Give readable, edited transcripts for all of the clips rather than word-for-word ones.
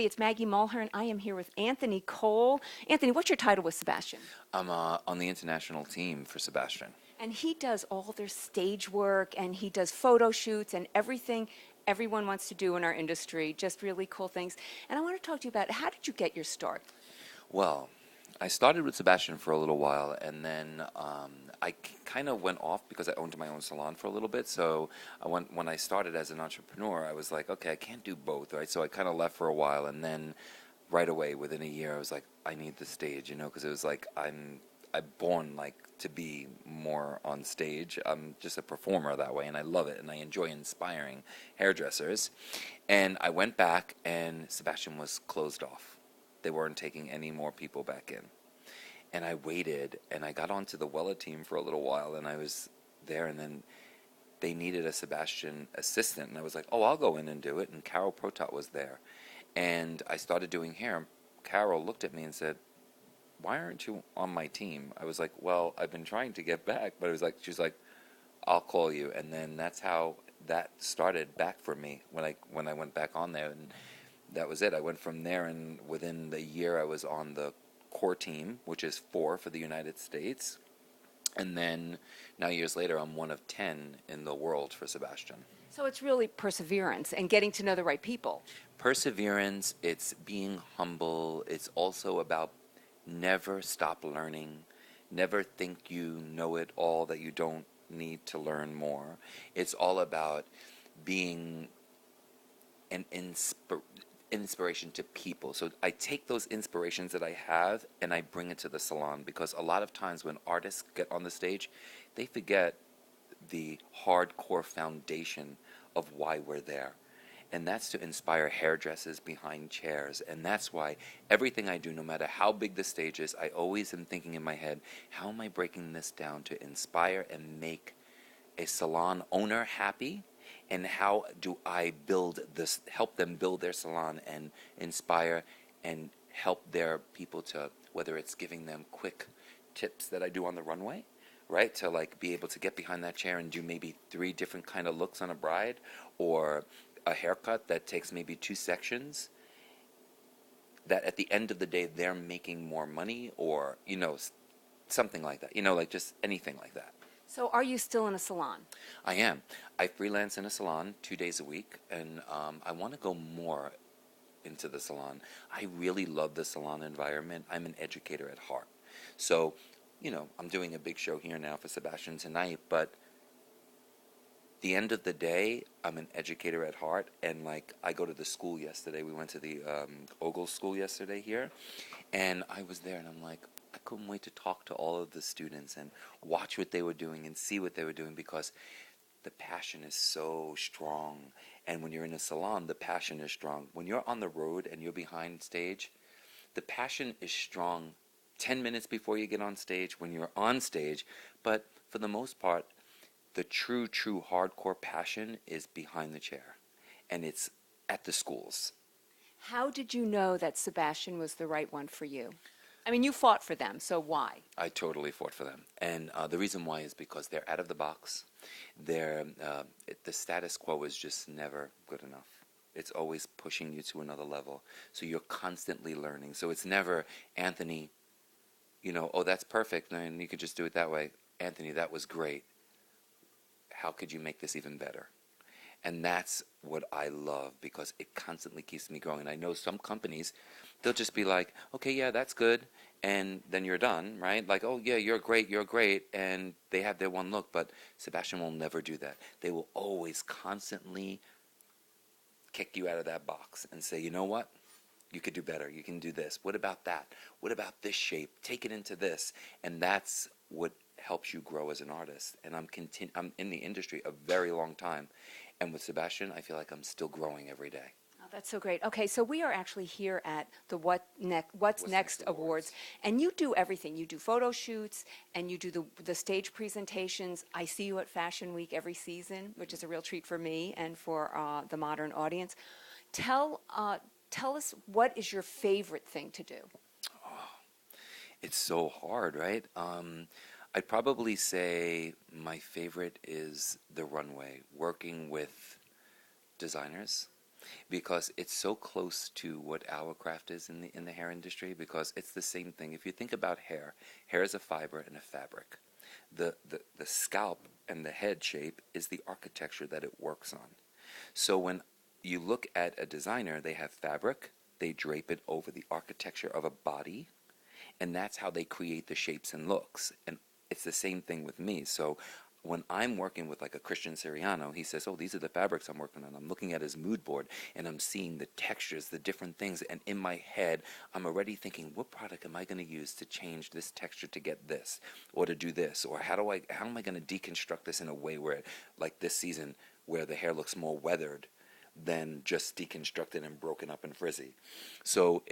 It's Maggie Mulhern. I am here with Anthony Cole. Anthony, what's your title with Sebastian? I'm on the international team for Sebastian. And he does all their stage work and he does photo shoots and everything everyone wants to do in our industry, just really cool things. And I want to talk to you about how did you get your start? Well, I started with Sebastian for a little while, and then I kind of went off because I owned my own salon for a little bit. So when I started as an entrepreneur, I was like, okay, I can't do both, right? So I kind of left for a while, and then right away, within a year, I was like, I need the stage, because it was like I'm born like to be more on stage. I'm just a performer that way, and I love it, and I enjoy inspiring hairdressers. And I went back, and Sebastian was closed off. They weren't taking any more people back in. And I waited, and I got onto the Wella team for a little while, and I was there, and then they needed a Sebastian assistant, and I was like, oh, I'll go in and do it, and Carol Protot was there. And I started doing hair. Carol looked at me and said, why aren't you on my team? I was like, well, I've been trying to get back, but it was like, she's like, I'll call you. And then that's how that started back for me when I went back on there, and that was it. I went from there, and within the year I was on the core team, which is 4 for the United States. And then now years later, I'm one of 10 in the world for Sebastian. So it's really perseverance and getting to know the right people. Perseverance, it's being humble. It's also about never stop learning. Never think you know it all, that you don't need to learn more. It's all about being an inspiration to people. So I take those inspirations that I have and I bring it to the salon, because a lot of times when artists get on the stage, they forget the hardcore foundation of why we're there. And that's to inspire hairdressers behind chairs. And that's why everything I do, no matter how big the stage is, I always am thinking in my head, how am I breaking this down to inspire and make a salon owner happy? And how do I build this, help them build their salon and inspire and help their people to, whether it's giving them quick tips that I do on the runway, right? To like be able to get behind that chair and do maybe 3 different kind of looks on a bride, or a haircut that takes maybe 2 sections, that at the end of the day they're making more money, or something like that, like just anything like that. So are you still in a salon? I am. I freelance in a salon 2 days a week, and I want to go more into the salon. I really love the salon environment. I'm an educator at heart. So, I'm doing a big show here now for Sebastian tonight, but the end of the day, I'm an educator at heart, and like I go to the school yesterday. We went to the Ogle School yesterday here, and I was there, and I'm like, I couldn't wait to talk to all of the students and watch what they were doing and see what they were doing, because the passion is so strong. And when you're in a salon, the passion is strong. When you're on the road and you're behind stage, the passion is strong 10 minutes before you get on stage, when you're on stage, but for the most part, the true hardcore passion is behind the chair, and it's at the schools. How did you know that Sebastian was the right one for you? I mean, you fought for them, so why? I totally fought for them, and the reason why is because they're out of the box. The status quo is just never good enough. It's always pushing you to another level, so you're constantly learning. So it's never, Anthony, oh, that's perfect, and you could just do it that way. Anthony, that was great. How could you make this even better? And that's what I love, because it constantly keeps me growing. I know some companies, they'll just be like, okay, yeah, that's good, and then you're done, right? Like, oh, yeah, you're great, and they have their one look, but Sebastian will never do that. They will always constantly kick you out of that box and say, you know what? You could do better. You can do this. What about that? What about this shape? Take it into this. And that's what helps you grow as an artist. And I'm in the industry a very long time, and with Sebastian, I feel like I'm still growing every day. Oh, that's so great. Okay, so we are actually here at the What's Next Awards, and you do everything. You do photo shoots, and you do the stage presentations. I see you at Fashion Week every season, which is a real treat for me and for the modern audience. Tell us, what is your favorite thing to do? It's so hard, right? I'd probably say my favorite is the runway, working with designers, because it's so close to what our craft is in the hair industry, because it's the same thing. If you think about hair, hair is a fiber and a fabric. The scalp and the head shape is the architecture that it works on. So when you look at a designer, they have fabric, they drape it over the architecture of a body, and that's how they create the shapes and looks. And it's the same thing with me. So when I'm working with like a Christian Siriano, he says, oh, these are the fabrics I'm working on. I'm looking at his mood board and I'm seeing the textures, the different things. And in my head, I'm already thinking, what product am I going to use to change this texture to get this or to do this? Or how am I going to deconstruct this in a way where, like this season, where the hair looks more weathered than just deconstructed and broken up and frizzy. So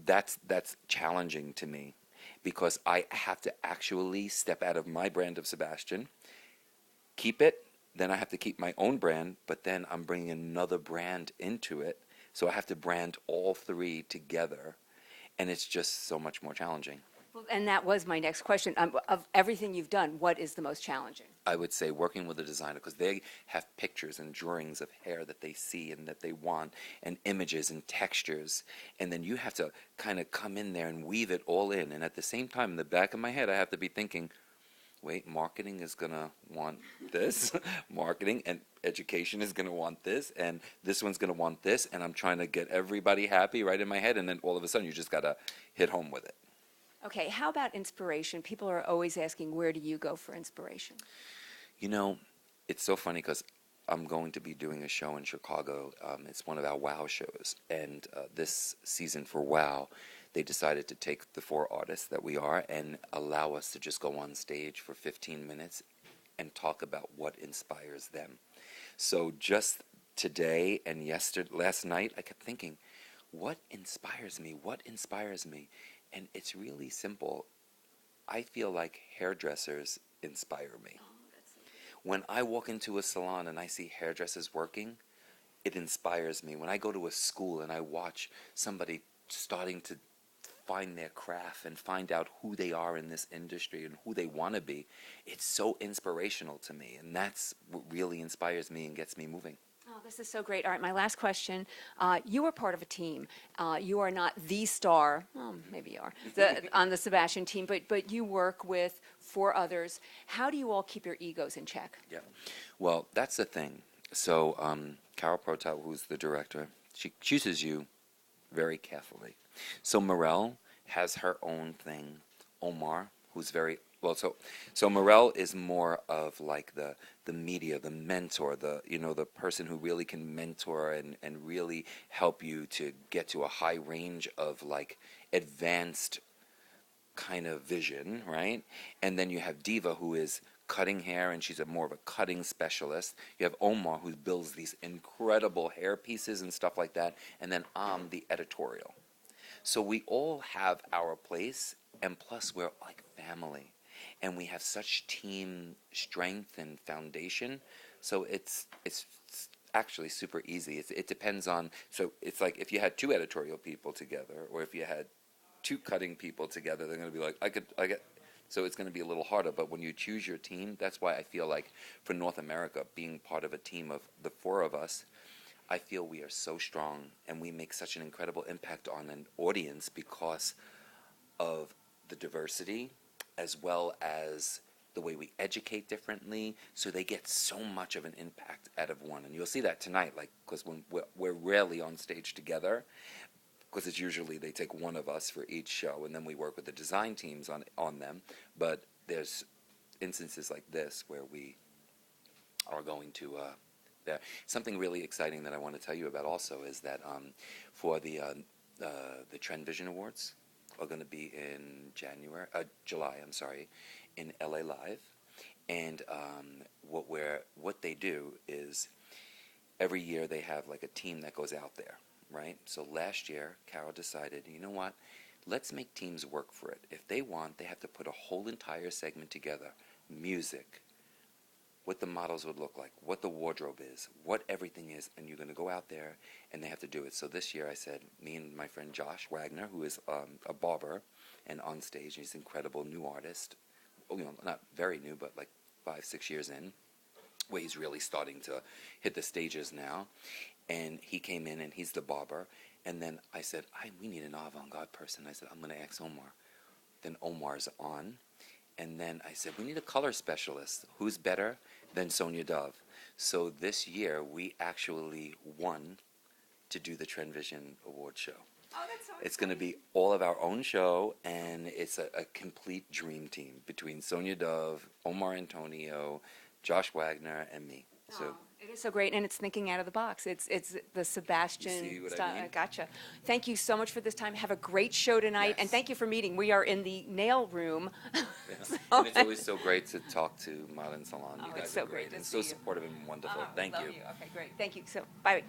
that's challenging to me, because I have to actually step out of my brand of Sebastian, keep it, then I have to keep my own brand, but then I'm bringing another brand into it. So I have to brand all three together, and it's just so much more challenging. Well, and that was my next question. Of everything you've done, what is the most challenging? I would say working with a designer, because they have pictures and drawings of hair that they see and that they want, and images and textures, and then you have to kind of come in there and weave it all in. And at the same time, in the back of my head, I have to be thinking, wait, marketing is going to want this, marketing and education is going to want this, and this one's going to want this, and I'm trying to get everybody happy right in my head, and then all of a sudden you just got to hit home with it. Okay, how about inspiration? People are always asking, where do you go for inspiration? You know, it's so funny because I'm going to be doing a show in Chicago. It's one of our WOW shows, and this season for WOW, they decided to take the 4 artists that we are and allow us to just go on stage for 15 minutes and talk about what inspires them. So just today and last night, I kept thinking, what inspires me? What inspires me? And it's really simple. I feel like hairdressers inspire me. When I walk into a salon and I see hairdressers working, it inspires me. When I go to a school and I watch somebody starting to find their craft and find out who they are in this industry and who they want to be, it's so inspirational to me. And that's what really inspires me and gets me moving. Oh, this is so great. All right, my last question. You are part of a team. You are not the star, well, maybe you are, on the Sebastian team, but you work with 4 others. How do you all keep your egos in check? Yeah. Well, that's the thing. So Carol Protop, who's the director, she chooses you very carefully. So Morel has her own thing. Omar, who's very well, so Morel is more of like the media, the mentor, the person who really can mentor and really help you to get to a high range of like advanced kind of vision, right? And then you have Diva, who is cutting hair, and she's more of a cutting specialist. You have Omar, who builds these incredible hair pieces and stuff like that. And then I'm the editorial. So we all have our place, and plus we're like family. And we have such team strength and foundation. So it's actually super easy. It depends on, so it's like if you had 2 editorial people together, or if you had 2 cutting people together, they're going to be like, I get. So it's going to be a little harder. But when you choose your team, that's why I feel like for North America, being part of a team of the 4 of us, I feel we are so strong and we make such an incredible impact on an audience because of the diversity, as well as the way we educate differently, so they get so much of an impact out of one. And you'll see that tonight, like, because when we're rarely on stage together, because it's usually they take one of us for each show, and then we work with the design teams on them. But there's instances like this where we are going to there. Something really exciting that I want to tell you about also is that for the Trend Vision Awards are going to be in July, in LA Live, and what they do is every year they have like a team that goes out there, right? So last year, Carol decided, you know what? Let's make teams work for it. If they want, they have to put a whole entire segment together, music, what the models would look like, what the wardrobe is, what everything is, and you're going to go out there, and they have to do it. So this year I said, me and my friend Josh Wagner, who is a barber and on stage, he's an incredible new artist, not very new, but like 5-6 years in, where he's really starting to hit the stages now. And he came in, and he's the barber. And then I said, we need an avant-garde person. I said, I'm going to ask Omar. Then Omar's on. And then I said, we need a color specialist. Who's better than Sonia Dove? So this year, we actually won to do the Trend Vision Award show. Oh, that's so It's going to be all of our own show, and it's a complete dream team between Sonia Dove, Omar Antonio, Josh Wagner, and me. So it is so great, and it's thinking out of the box. It's the Sebastian You see what I style. mean? Gotcha. Thank you so much for this time. Have a great show tonight, and Yes. thank you for meeting. We are in the nail room. and it's always so great to talk to Modern Salon. You Oh, guys it's so are great great to and so see you. supportive and wonderful. Oh, Thank love you. Okay, great. Thank you. So, bye.